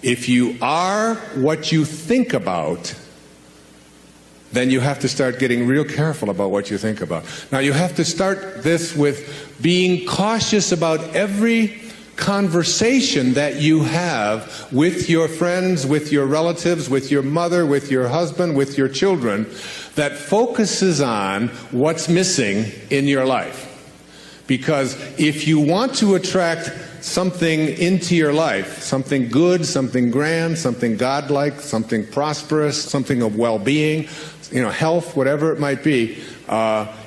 If you are what you think about, then you have to start getting real careful about what you think about. Now, you have to start this with being cautious about every conversation that you have with your friends, with your relatives, with your mother, with your husband, with your children, that focuses on what's missing in your life. Because if you want to attract something into your life, something good, something grand, something godlike, something prosperous, something of well-being, health, whatever it might be,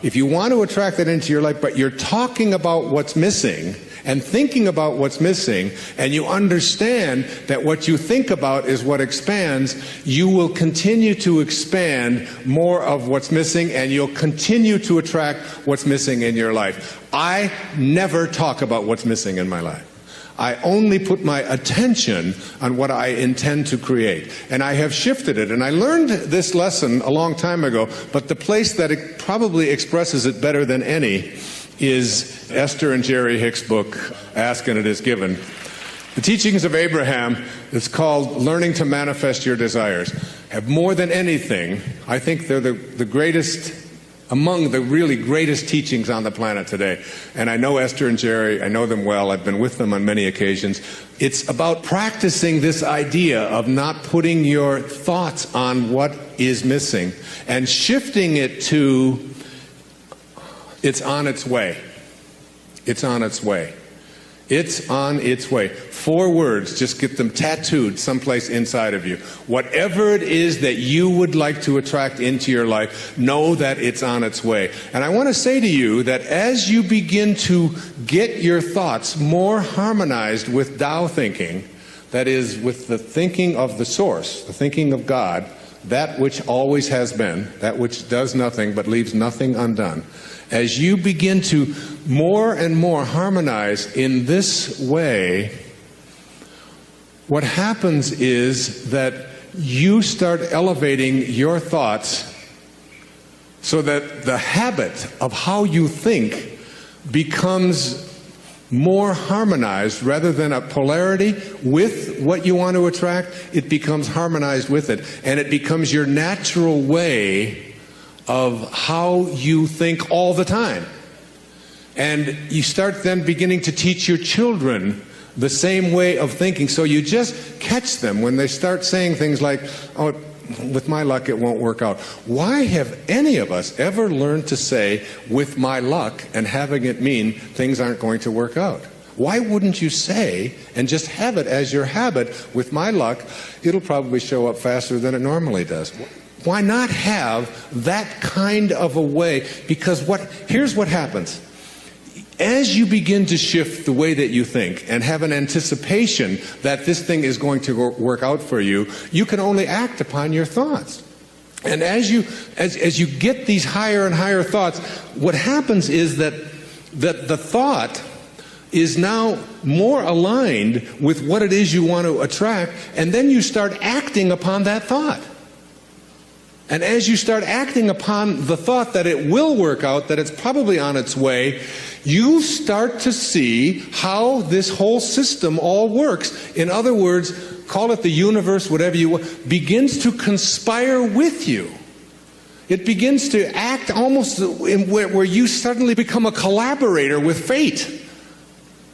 if you want to attract that into your life, but you're talking about what's missing and thinking about what's missing, and you understand that what you think about is what expands, you will continue to expand more of what's missing, and you'll continue to attract what's missing in your life. I never talk about what's missing in my life. I only put my attention on what I intend to create. And I have shifted it. And I learned this lesson a long time ago, but the place that it probably expresses it better than any is Esther and Jerry Hicks' book, Ask and It Is Given. The Teachings of Abraham, it's called Learning to Manifest Your Desires, have more than anything, I think they're the greatest, among the really greatest teachings on the planet today. And I know Esther and Jerry, I know them well, I've been with them on many occasions. It's about practicing this idea of not putting your thoughts on what is missing and shifting it to, it's on its way. It's on its way. It's on its way. 4 words, just get them tattooed someplace inside of you. Whatever it is that you would like to attract into your life, know that it's on its way. And I want to say to you that as you begin to get your thoughts more harmonized with Tao thinking, that is, with the thinking of the source, the thinking of God, that which always has been, that which does nothing but leaves nothing undone, as you begin to more and more harmonize in this way, what happens is that you start elevating your thoughts so that the habit of how you think becomes more harmonized rather than a polarity with what you want to attract. It becomes harmonized with it, and it becomes your natural way of how you think all the time. And you start then beginning to teach your children the same way of thinking. So you just catch them when they start saying things like, oh, with my luck it won't work out. Why have any of us ever learned to say, with my luck, and having it mean things aren't going to work out? Why wouldn't you say, and just have it as your habit, with my luck, it'll probably show up faster than it normally does? Why not have that kind of a way? Because here's what happens. As you begin to shift the way that you think and have an anticipation that this thing is going to work out for you, you can only act upon your thoughts. And as you get these higher and higher thoughts, what happens is that the thought is now more aligned with what it is you want to attract, and then you start acting upon that thought. And as you start acting upon the thought that it will work out, that it's probably on its way, you start to see how this whole system all works. In other words, call it the universe, whatever you want, begins to conspire with you. It begins to act almost in where you suddenly become a collaborator with fate.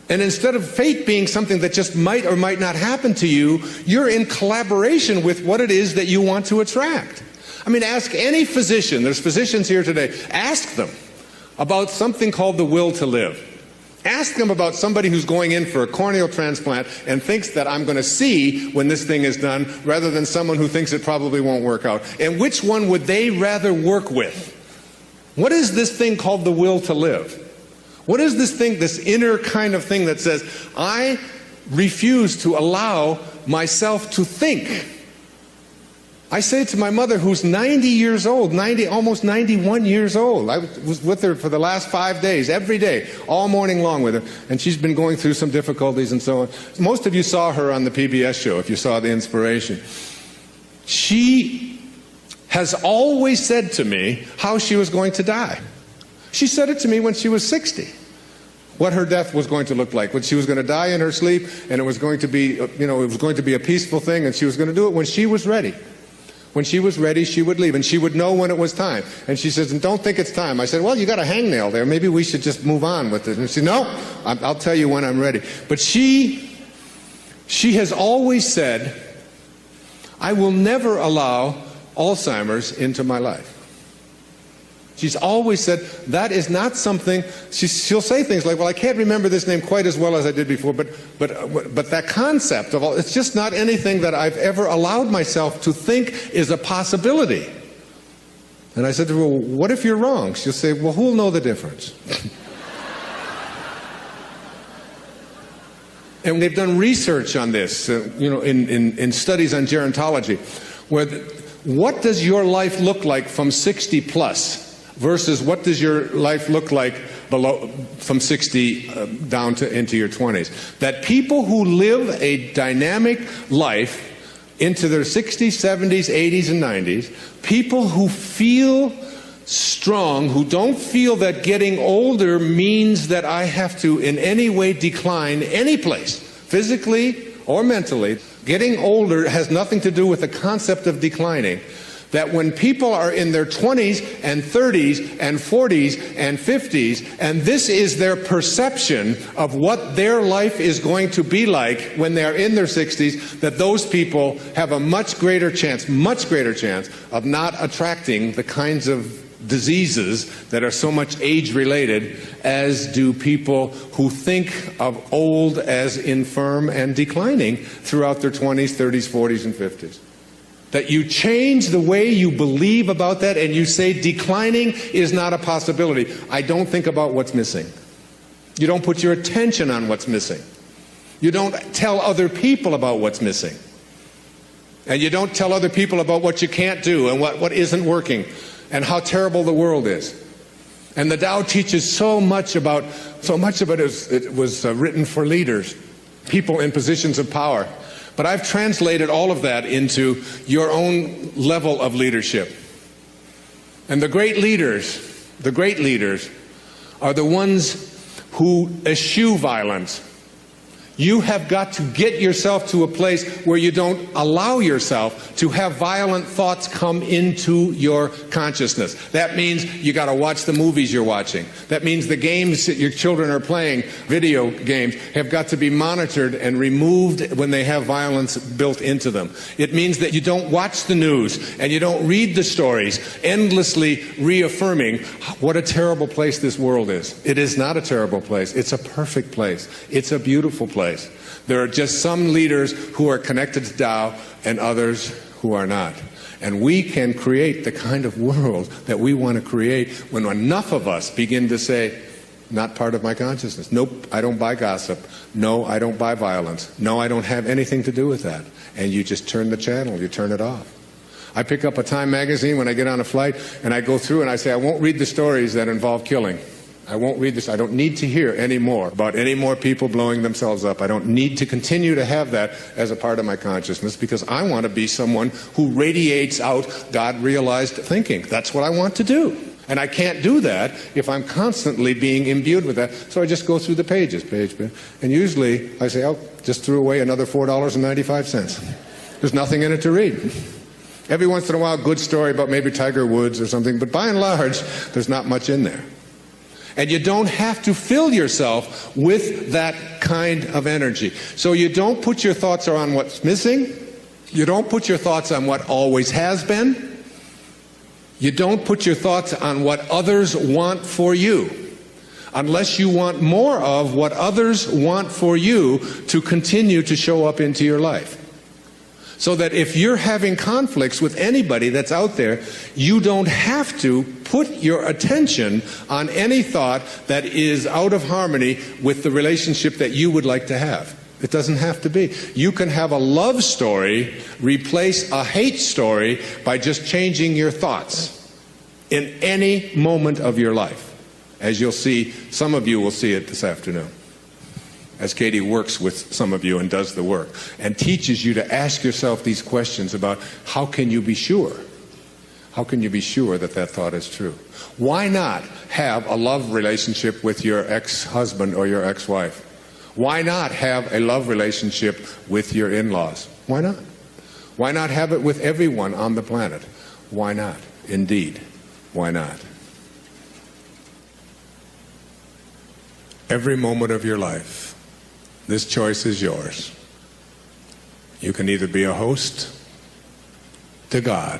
And instead of fate being something that just might or might not happen to you, you're in collaboration with what it is that you want to attract. I mean, ask any physician, there's physicians here today, ask them about something called the will to live. Ask them about somebody who's going in for a corneal transplant and thinks that I'm going to see when this thing is done, rather than someone who thinks it probably won't work out. And which one would they rather work with? What is this thing called the will to live? What is this thing, this inner kind of thing that says, I refuse to allow myself to think? I say to my mother, who's 90 years old, almost 91 years old. I was with her for the last 5 days, every day, all morning long with her. And she's been going through some difficulties and so on. Most of you saw her on the PBS show, if you saw The Inspiration. She has always said to me how she was going to die. She said it to me when she was 60. what her death was going to look like, when she was going to die in her sleep, and it was going to be, it was going to be a peaceful thing, and she was going to do it when she was ready. When she was ready, she would leave, and she would know when it was time. And she says, and don't think it's time. I said, well, you got a hangnail there. Maybe we should just move on with it. And she said, no, I'll tell you when I'm ready. But she has always said, I will never allow Alzheimer's into my life. She's always said that is not something. She'll say things like, well, I can't remember this name quite as well as I did before, but that concept of all, it's just not anything that I've ever allowed myself to think is a possibility. And I said to her, well, what if you're wrong? She'll say, well, who'll know the difference? And they've done research on this, in studies on gerontology, where what does your life look like from 60 plus versus what does your life look like from 60 down to into your 20s? That people who live a dynamic life into their 60s, 70s, 80s, and 90s, people who feel strong, who don't feel that getting older means that I have to in any way decline any place, physically or mentally. Getting older has nothing to do with the concept of declining. That when people are in their 20s and 30s and 40s and 50s, and this is their perception of what their life is going to be like when they're in their 60s, that those people have a much greater chance of not attracting the kinds of diseases that are so much age-related as do people who think of old as infirm and declining throughout their 20s, 30s, 40s, and 50s. That you change the way you believe about that and you say declining is not a possibility. I don't think about what's missing. You don't put your attention on what's missing. You don't tell other people about what's missing. And you don't tell other people about what you can't do and what isn't working and how terrible the world is. And the Tao teaches so much of it was written for leaders, people in positions of power. But I've translated all of that into your own level of leadership. And the great leaders are the ones who eschew violence. You have got to get yourself to a place where you don't allow yourself to have violent thoughts come into your consciousness. That means you got to watch the movies you're watching. That means the games that your children are playing, video games, have got to be monitored and removed when they have violence built into them. It means that you don't watch the news and you don't read the stories, endlessly reaffirming what a terrible place this world is. It is not a terrible place. It's a perfect place. It's a beautiful place. There are just some leaders who are connected to Tao and others who are not. And we can create the kind of world that we want to create when enough of us begin to say, not part of my consciousness. Nope, I don't buy gossip. No, I don't buy violence. No, I don't have anything to do with that. And you just turn the channel, you turn it off. I pick up a Time magazine when I get on a flight and I go through and I say, I won't read the stories that involve killing. I won't read this. I don't need to hear any more about any more people blowing themselves up. I don't need to continue to have that as a part of my consciousness because I want to be someone who radiates out God-realized thinking. That's what I want to do. And I can't do that if I'm constantly being imbued with that. So I just go through the pages, and usually I say, oh, just threw away another $4.95. There's nothing in it to read. Every once in a while, a good story about maybe Tiger Woods or something, but by and large, there's not much in there. And you don't have to fill yourself with that kind of energy. So you don't put your thoughts on what's missing. You don't put your thoughts on what always has been. You don't put your thoughts on what others want for you, unless you want more of what others want for you to continue to show up into your life. So that if you're having conflicts with anybody that's out there, you don't have to put your attention on any thought that is out of harmony with the relationship that you would like to have. It doesn't have to be. You can have a love story replace a hate story by just changing your thoughts in any moment of your life. As you'll see, some of you will see it this afternoon, as Katie works with some of you and does the work and teaches you to ask yourself these questions about how can you be sure? How can you be sure that that thought is true? Why not have a love relationship with your ex-husband or your ex-wife? Why not have a love relationship with your in-laws? Why not? Why not have it with everyone on the planet? Why not? Indeed, why not? Every moment of your life, this choice is yours. You can either be a host to God